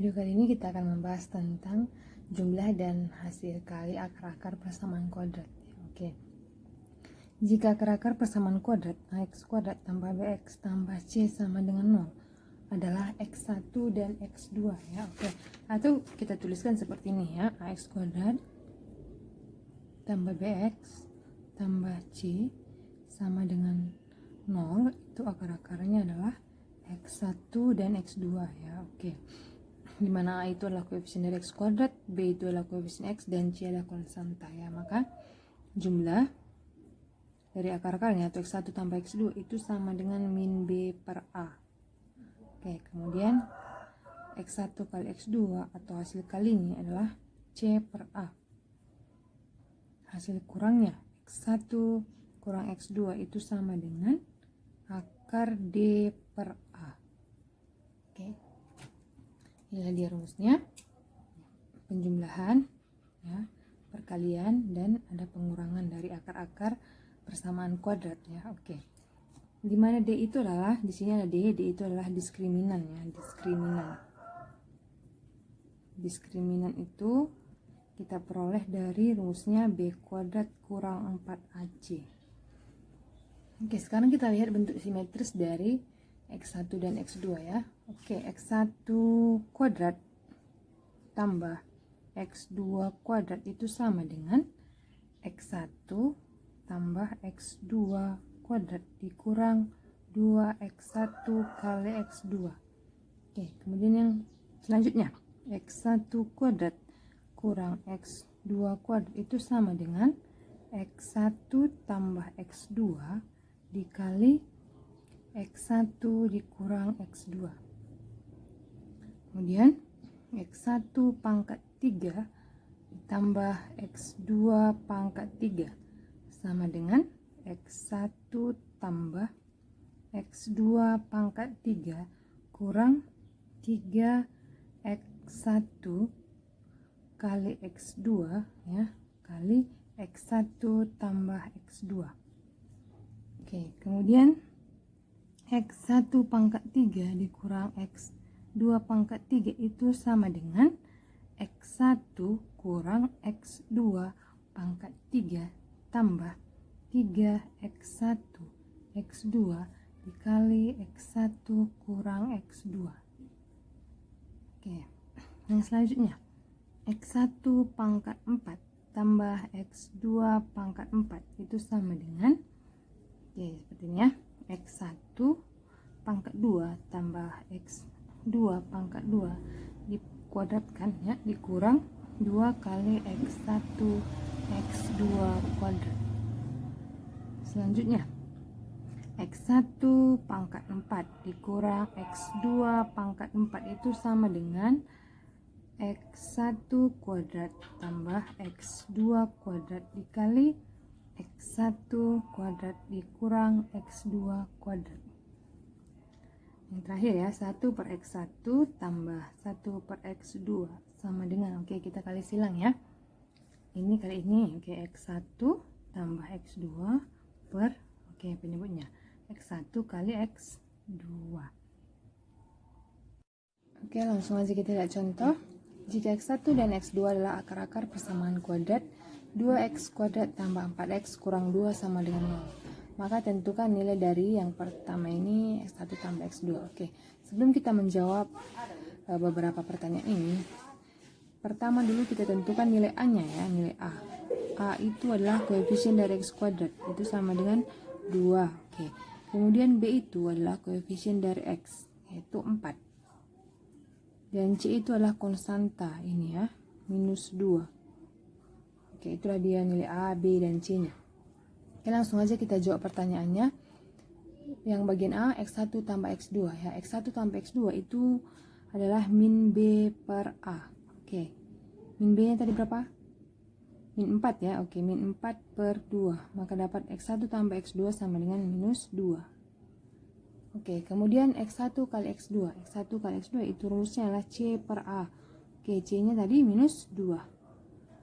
Video kali ini kita akan membahas tentang jumlah dan hasil kali akar-akar persamaan kuadrat. Oke. Jika akar-akar persamaan kuadrat ax kuadrat tambah bx tambah c sama dengan 0 adalah x1 dan x2 ya. Oke. Atau kita tuliskan seperti ini ya, ax kuadrat tambah bx tambah c sama dengan 0, itu akar-akarnya adalah x1 dan x2 ya. Oke. Dimana A itu adalah koefisien dari x kuadrat, B itu adalah koefisien x, dan C adalah konstanta ya. Maka jumlah dari akar-akarnya atau x1 tambah x2 itu sama dengan min B per A. Oke, kemudian x1 kali x2 atau hasil kalinya adalah C per A. Hasil kurangnya x1 kurang x2 itu sama dengan akar D per A. Oke. Inilah dia rumusnya, penjumlahan ya, perkalian, dan ada pengurangan dari akar-akar persamaan kuadrat ya. Oke. Dimana D itu adalah, di sini ada D itu adalah diskriminan ya, diskriminan itu kita peroleh dari rumusnya B kuadrat kurang 4AC. Oke, sekarang kita lihat bentuk simetris dari x1 dan x2 ya. Oke, x1 kuadrat tambah x2 kuadrat itu sama dengan x1 tambah x2 kuadrat dikurang 2x1 kali x2. Oke, kemudian yang selanjutnya x1 kuadrat kurang x2 kuadrat itu sama dengan x1 tambah x2 dikali x1 dikurang x2. Kemudian x1 pangkat 3 ditambah x2 pangkat 3 sama dengan x1 tambah x2 pangkat 3 kurang 3x1 kali x2 ya, kali x1 tambah x2. Oke, kemudian x1 pangkat 3 dikurang x2 pangkat 3 itu sama dengan x1 kurang x2 pangkat 3 tambah 3x1 x2 dikali x1 kurang x2. Oke, yang selanjutnya x1 pangkat 4 tambah x2 pangkat 4 itu sama dengan, oke, seperti ini ya, x1 pangkat 2 tambah x2 pangkat 2 dikuadratkan ya, dikurang 2 kali x1 x2 kuadrat. Selanjutnya x1 pangkat 4 dikurang x2 pangkat 4 itu sama dengan x1 kuadrat tambah x2 kuadrat dikali x1 kuadrat dikurang x2 kuadrat. Yang terakhir ya, 1 per x1 tambah 1 per x2 sama dengan, oke, kita kali silang ya. Ini kali ini, oke, x1 tambah x2 per, oke, penyebutnya x1 kali x2. Oke, langsung aja kita lihat contoh. Jika x1 dan x2 adalah akar-akar persamaan kuadrat, 2x kuadrat tambah 4x kurang 2 sama dengan 0. Maka tentukan nilai dari yang pertama ini, x1 tambah x2. Oke, sebelum kita menjawab beberapa pertanyaan ini, pertama dulu kita tentukan nilai A-nya ya, nilai A. A itu adalah koefisien dari x kuadrat, itu sama dengan 2. Oke. Kemudian B itu adalah koefisien dari x, yaitu 4. Dan C itu adalah konstanta ini ya, minus 2. Oke, itulah dia nilai A, B, dan C-nya. Oke, langsung aja kita jawab pertanyaannya. Yang bagian A, x1 tambah x2 ya. x1 tambah x2 itu adalah min B per A. Oke, min B nya tadi berapa? Min 4 ya. Oke, min 4 per 2. Maka dapat x1 tambah x2 sama dengan minus 2. Oke, kemudian x1 kali x2. x1 kali x2 itu rumusnya adalah C per A. Oke, C-nya tadi minus 2.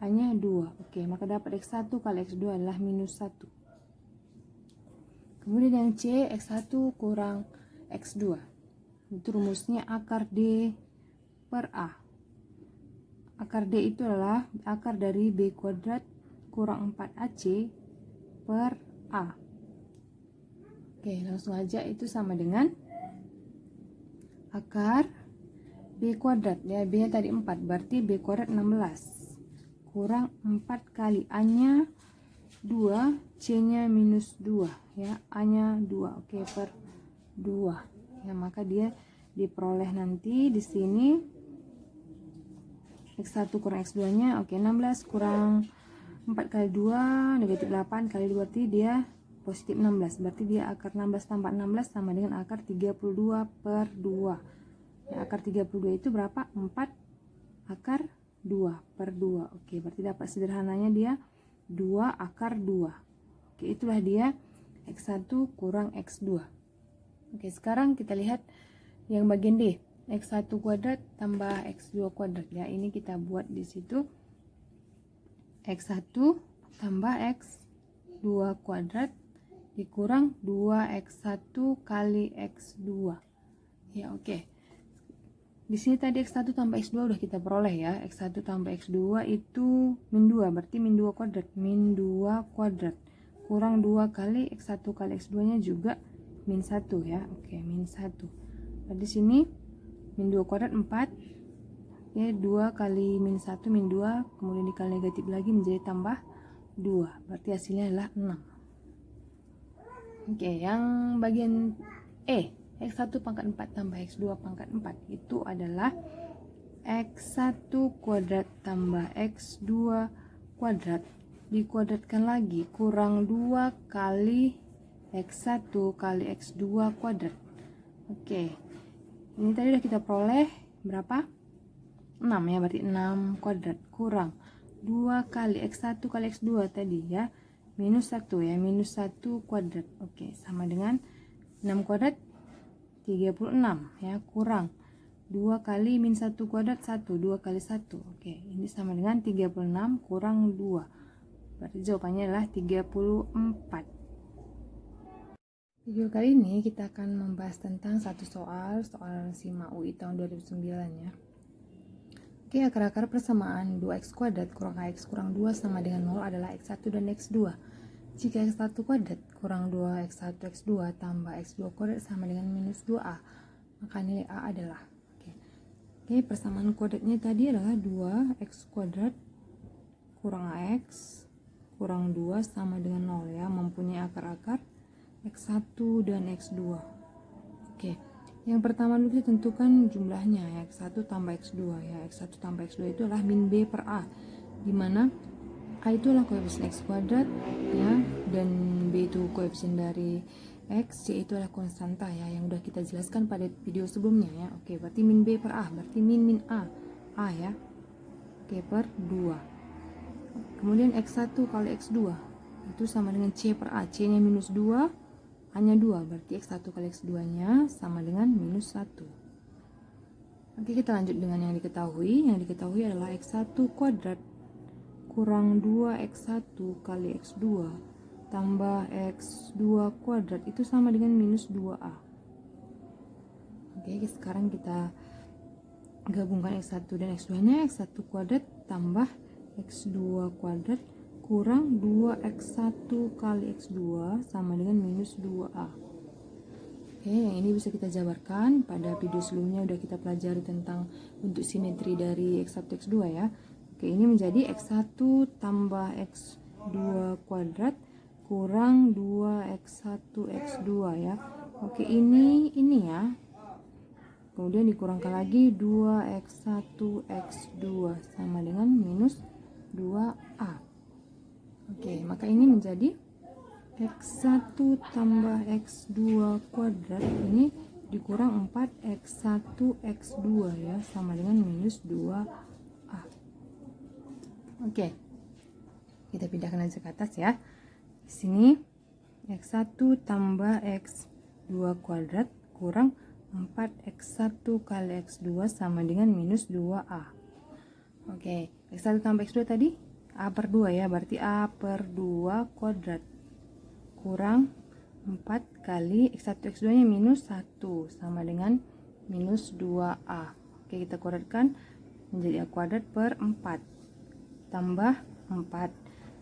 A-nya 2. Oke, maka dapat x1 kali x2 adalah minus 1. Kemudian yang C, x1 kurang x2. Itu rumusnya akar D per A. Akar D itu adalah akar dari B kuadrat kurang 4AC per A. Oke, langsung aja itu sama dengan akar B kuadrat ya, B nya tadi 4, berarti B kuadrat 16 kurang 4 kali A nya 2, C nya minus 2 ya, A nya 2, oke, per 2 ya, maka dia diperoleh nanti di sini X1 kurang X2 nya, oke, 16 kurang 4 kali 2 negatif 8 kali 2 berarti dia positif 16, berarti dia akar 16 tambah 16 sama dengan akar 32 per 2 ya, akar 32 itu berapa? 4 akar 2 per 2, oke, berarti dapat sederhananya dia 2 akar 2, oke, itulah dia X1 kurang X2. Oke, sekarang kita lihat yang bagian D, X1 kuadrat tambah X2 kuadrat ya, ini kita buat di situ X1 tambah X2 kuadrat dikurang 2X1 kali X2 ya, oke. Di sini tadi X1 tambah X2 udah kita peroleh ya, X1 tambah X2 itu min 2, berarti min 2 kuadrat, min 2 kuadrat kurang 2 kali X1 kali X2 nya juga min 1 ya, oke, min 1, di sini min 2 kuadrat 4 ya, 2 kali min 1 min 2, kemudian dikali negatif lagi menjadi tambah 2, berarti hasilnya adalah 6. Oke, yang bagian E, X1 pangkat 4 tambah X2 pangkat 4 itu adalah X1 kuadrat tambah X2 kuadrat dikuadratkan lagi kurang 2 kali X1 kali X2 kuadrat. Oke, ini tadi udah kita peroleh berapa? 6 ya, berarti 6 kuadrat kurang 2 kali X1 kali X2 tadi ya, minus 1 ya, minus 1 kuadrat. Oke, sama dengan 6 kuadrat 36 ya, kurang 2 kali min 1 kuadrat 1, 2 kali 1. Oke, ini sama dengan 36 kurang 2, berarti jawabannya adalah 34. Video kali ini kita akan membahas tentang satu soal SIMA UI tahun 2009 ya. Oke, akar-akar persamaan 2x kuadrat kurang ax kurang 2 sama dengan 0 adalah x1 dan x2. Jika x1 kuadrat kurang 2x1 x2 tambah x2 kuadrat sama dengan minus 2a, maka nilai a adalah, oke, persamaan kuadratnya tadi adalah 2x kuadrat kurang ax kurang 2 sama dengan 0 ya, mempunyai akar-akar x1 dan x2. Oke, yang pertama dulu ditentukan jumlahnya ya, x1 tambah x2 ya, x1 tambah x2 itu adalah min b per a, dimana a itu adalah koefisien x kuadrat ya, dan b itu koefisien dari x, c itu adalah konstanta ya, yang udah kita jelaskan pada video sebelumnya ya. Oke, berarti min b per a berarti min a ya, oke, per 2. Kemudian x1 kali x2 itu sama dengan c per a, c nya minus 2, hanya 2, berarti x1 kali x2 nya sama dengan minus 1. Oke, kita lanjut dengan yang diketahui. Yang diketahui adalah x1 kuadrat kurang 2x1 kali x2 tambah x2 kuadrat itu sama dengan minus 2a. Oke, sekarang kita gabungkan x1 dan x2 nya, x1 kuadrat tambah x2 kuadrat kurang 2x1 kali x2 sama dengan minus 2a. Oke, yang ini bisa kita jabarkan. Pada video sebelumnya udah kita pelajari tentang bentuk simetri dari x1 x2 ya. Oke, ini menjadi x1 tambah x2 kuadrat kurang 2x1 x2 ya. Oke, ini ya. Kemudian dikurangkan lagi 2x1 x2 sama dengan minus 2a. Oke, maka ini menjadi x1 tambah x2 kuadrat ini dikurang 4x1 x2 ya, sama dengan minus 2a. Oke, kita pindahkan aja ke atas ya. Di sini x1 tambah x2 kuadrat kurang 4x1 kali x2 sama dengan minus 2a. Oke, x1 tambah x2 tadi a per 2 ya, berarti a per 2 kuadrat kurang 4 kali x1 x2 nya minus 1 sama dengan minus 2a. Oke, Oke, kita kuadratkan menjadi A kuadrat per 4 tambah 4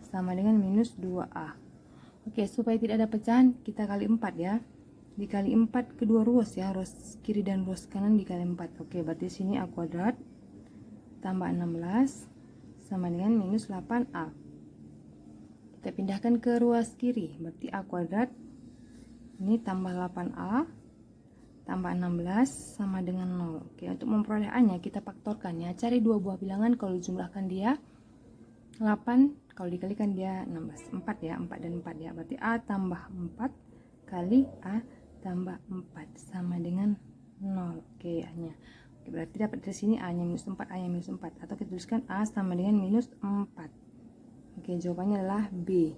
sama dengan minus 2A. Oke, supaya tidak ada pecahan kita kali 4 ya. Dikali 4 kedua ruas ya, ruas kiri dan ruas kanan dikali 4. Oke, berarti sini A kuadrat tambah 16 sama dengan minus 8A. Kita pindahkan ke ruas kiri, berarti A kuadrat ini tambah 8A tambah 16 sama dengan 0. Oke, untuk memperoleh A nya kita faktorkan ya. Cari dua buah bilangan, kalau dijumlahkan dia 8, kalau dikalikan dia 16. 4 ya, 4 dan 4 ya. Berarti A tambah 4 kali A tambah 4 sama dengan 0. Oke, A-nya. Oke, berarti dapat dari sini A-nya minus 4, A-nya minus 4. Atau kita tuliskan A sama dengan minus 4. Oke, jawabannya adalah B.